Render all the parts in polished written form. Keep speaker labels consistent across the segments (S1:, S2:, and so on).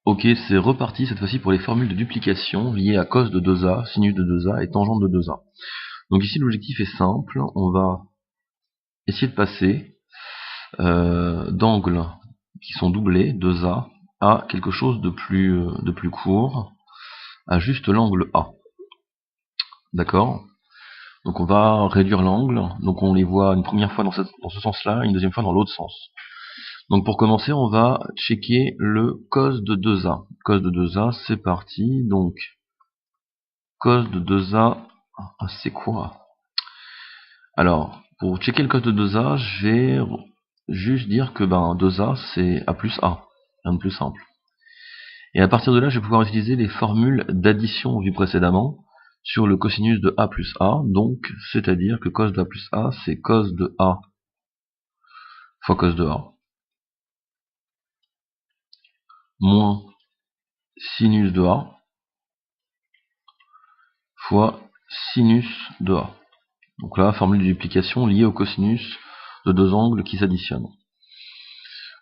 S1: Ok, c'est reparti cette fois-ci pour les formules de duplication liées à cos de 2a, sinus de 2a et tangente de 2a. Donc ici l'objectif est simple, on va essayer de passer d'angles qui sont doublés, 2a, à quelque chose de plus court, à juste l'angle A. D'accord? Donc on va réduire l'angle, donc on les voit une première fois dans ce sens-là, une deuxième fois dans l'autre sens. Donc pour commencer, on va checker le cos de 2a. Cos de 2a, c'est parti. Donc cos de 2a, c'est quoi? Alors, pour checker le cos de 2a, je vais juste dire que 2a c'est a plus a, rien de plus simple. Et à partir de là, je vais pouvoir utiliser les formules d'addition vues précédemment sur le cosinus de a plus a, donc c'est-à-dire que cos de a plus a, c'est cos de a fois cos de a, moins sinus de a, fois sinus de a. Donc là, formule de duplication liée au cosinus de deux angles qui s'additionnent.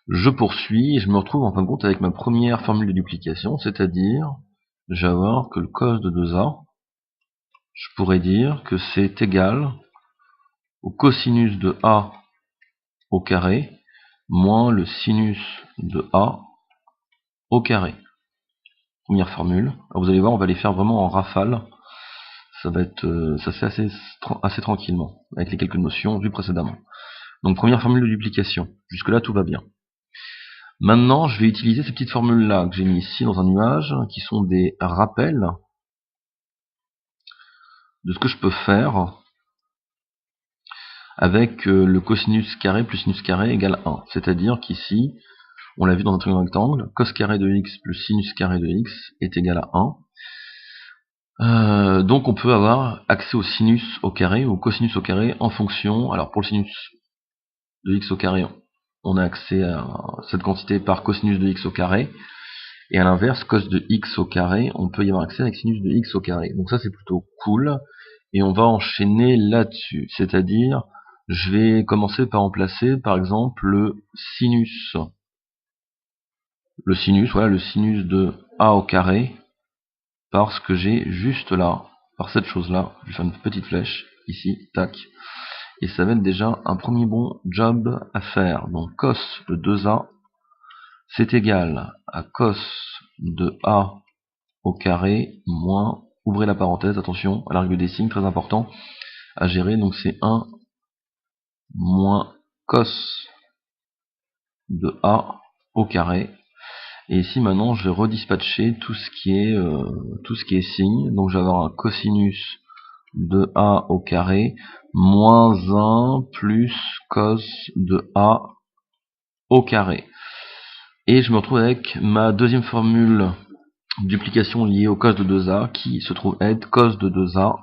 S1: Je poursuis et je me retrouve en fin de compte avec ma première formule de duplication, c'est-à-dire, je vais avoir que le cos de 2a, je pourrais dire que c'est égal au cosinus de a au carré moins le sinus de a au carré. Première formule. Alors vous allez voir, on va les faire vraiment en rafale. Ça va être, ça se fait assez tranquillement, avec les quelques notions vues précédemment. Donc première formule de duplication. Jusque là tout va bien. Maintenant, je vais utiliser ces petites formules-là que j'ai mis ici dans un nuage, qui sont des rappels de ce que je peux faire avec le cosinus carré plus sinus carré égale 1. C'est-à-dire qu'ici, on l'a vu dans un triangle rectangle, cos carré de x plus sinus carré de x est égal à 1. Donc on peut avoir accès au sinus au carré ou au cosinus au carré en fonction, alors pour le sinus de x au carré, on a accès à cette quantité par cosinus de x au carré, et à l'inverse, cos de x au carré, on peut y avoir accès avec sinus de x au carré. Donc ça c'est plutôt cool, et on va enchaîner là-dessus, c'est-à-dire, je vais commencer par remplacer par exemple le sinus voilà, le sinus de a au carré, par ce que j'ai juste là, par cette chose-là. Je vais faire une petite flèche, ici, tac. Et ça va être déjà un premier bon job à faire. Donc cos de 2a, c'est égal à cos de a au carré, moins, ouvrez la parenthèse, attention à la règle des signes, très important à gérer, donc c'est 1 moins cos de a au carré. Et ici maintenant je vais redispatcher tout ce qui est signe, donc je vais avoir un cosinus de a au carré moins 1 plus cos de a au carré. Et je me retrouve avec ma deuxième formule de duplication liée au cos de 2a qui se trouve être cos de 2a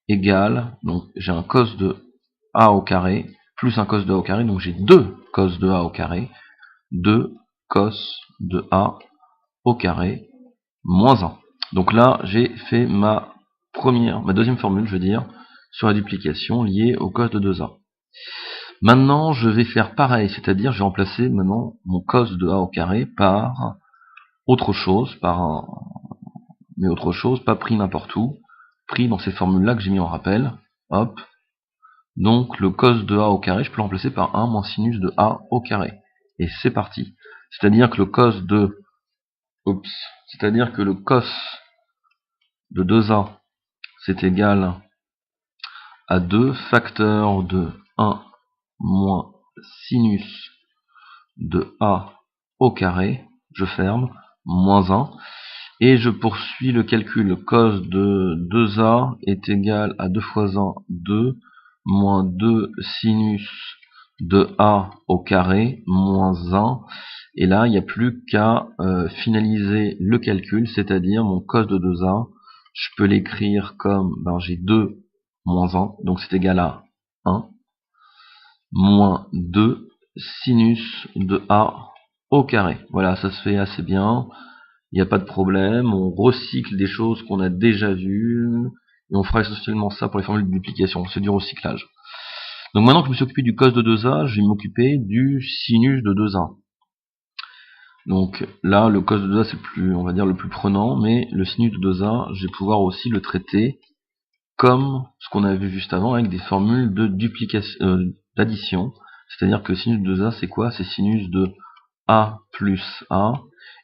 S1: égale, donc j'ai un cos de a au carré plus un cos de a au carré, donc j'ai deux cos de a au carré, 2 cos de a au carré moins 1. Donc là, j'ai fait ma deuxième formule, je veux dire, sur la duplication liée au cos de 2a. Maintenant, je vais faire pareil, c'est-à-dire, je vais remplacer maintenant mon cos de a au carré par autre chose, mais autre chose, pas pris n'importe où, pris dans ces formules-là que j'ai mis en rappel. Hop. Donc, le cos de a au carré, je peux le remplacer par 1 moins sinus de a au carré. Et c'est parti. C'est-à-dire que le cos de le cos de 2a, c'est égal à 2 facteurs de 1 moins sinus de a au carré, je ferme, moins 1, et je poursuis le calcul. Cos de 2a est égal à 2 fois 1, 2, moins 2 sinus de a au carré, moins 1, et là, il n'y a plus qu'à finaliser le calcul, c'est-à-dire mon cos de 2a, je peux l'écrire comme, j'ai 2 moins 1, donc c'est égal à 1, moins 2 sinus de a au carré. Voilà, ça se fait assez bien, il n'y a pas de problème, on recycle des choses qu'on a déjà vues, et on fera essentiellement ça pour les formules de duplication, c'est du recyclage. Donc maintenant que je me suis occupé du cos de 2a, je vais m'occuper du sinus de 2a. Donc là, le cos de 2A c'est le plus, on va dire, le plus prenant, mais le sinus de 2A, je vais pouvoir aussi le traiter comme ce qu'on a vu juste avant avec des formules de duplication, d'addition. C'est-à-dire que le sinus de 2A c'est quoi? C'est sinus de A plus A.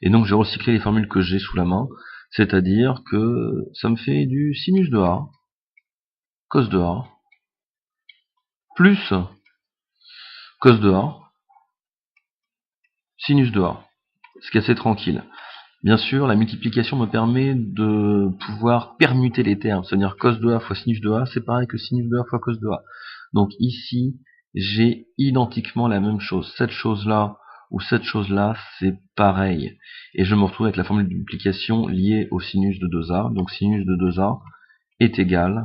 S1: Et donc je vais recycler les formules que j'ai sous la main. C'est-à-dire que ça me fait du sinus de A, cos de A, plus cos de A, sinus de A. Ce qui est assez tranquille. Bien sûr, la multiplication me permet de pouvoir permuter les termes, c'est-à-dire cos de A fois sinus de A, c'est pareil que sinus de A fois cos de A. Donc ici, j'ai identiquement la même chose. Cette chose-là ou cette chose-là, c'est pareil. Et je me retrouve avec la formule de multiplication liée au sinus de 2A. Donc sinus de 2A est égal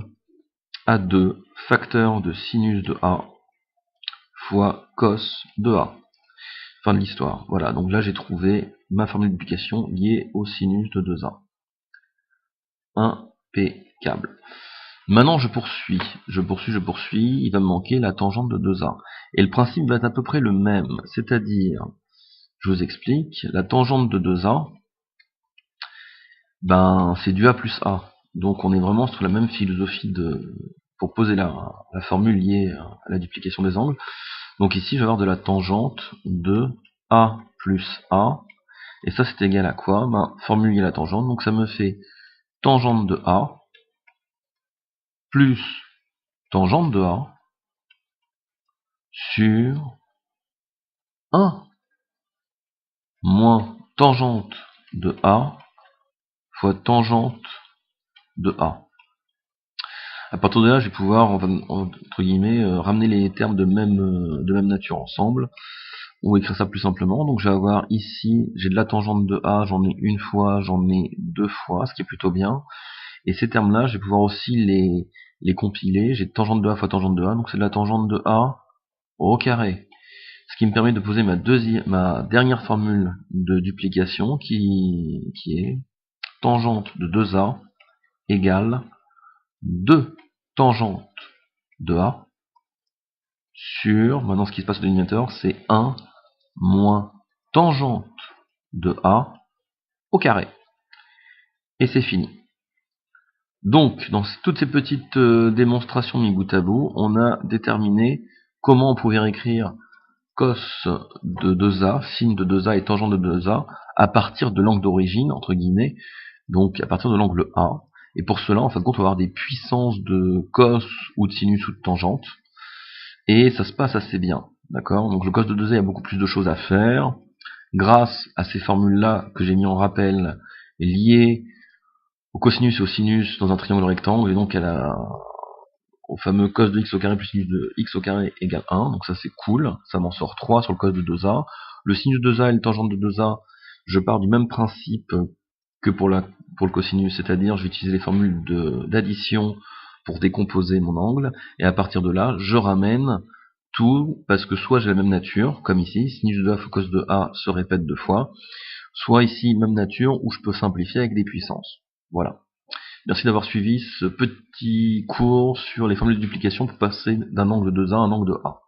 S1: à 2 facteurs de sinus de A fois cos de A. Fin de l'histoire. Voilà, donc là j'ai trouvé ma formule de multiplication liée au sinus de 2A. Impeccable. Maintenant je poursuis, il va me manquer la tangente de 2A. Et le principe va être à peu près le même, c'est-à-dire, je vous explique, la tangente de 2A, ben c'est du A plus A. Donc on est vraiment sur la même philosophie pour poser la formule liée à la duplication des angles. Donc ici je vais avoir de la tangente de A plus A. Et ça c'est égal à quoi? Ben, formule liée à la tangente, donc ça me fait tangente de A plus tangente de A sur 1 moins tangente de A fois tangente de A. À partir de là, je vais pouvoir, entre guillemets, ramener les termes de même nature ensemble, ou écrire ça plus simplement. Donc je vais avoir ici, j'ai de la tangente de A, j'en ai une fois, j'en ai deux fois, ce qui est plutôt bien. Et ces termes-là, je vais pouvoir aussi les compiler. J'ai tangente de A fois tangente de A, donc c'est de la tangente de A au carré. Ce qui me permet de poser ma dernière formule de duplication qui est tangente de 2A égale 2 tangente de A sur, maintenant ce qui se passe au dénominateur, c'est 1 moins tangente de A au carré. Et c'est fini. Donc, dans toutes ces petites démonstrations mis bout à bout, on a déterminé comment on pouvait écrire cos de 2A, sin de 2A et tangente de 2A à partir de l'angle d'origine, entre guillemets, donc à partir de l'angle A. Et pour cela, en fin de compte, on va avoir des puissances de cos ou de sinus ou de tangente. Et ça se passe assez bien. D'accord? Donc le cos de 2A, il y a beaucoup plus de choses à faire. Grâce à ces formules-là que j'ai mis en rappel, liées au cosinus et au sinus dans un triangle rectangle, et donc au fameux cos de x au carré plus sinus de x au carré égale 1, donc ça c'est cool, ça m'en sort 3 sur le cos de 2A. Le sinus de 2A et le tangente de 2A, je pars du même principe que pour le cosinus, c'est-à-dire je vais utiliser les formules d'addition pour décomposer mon angle, et à partir de là, je ramène tout, parce que soit j'ai la même nature, comme ici, sinus de 2A fois cos de A se répète deux fois, soit ici, même nature, où je peux simplifier avec des puissances. Voilà. Merci d'avoir suivi ce petit cours sur les formules de duplication pour passer d'un angle de 2A à un angle de A.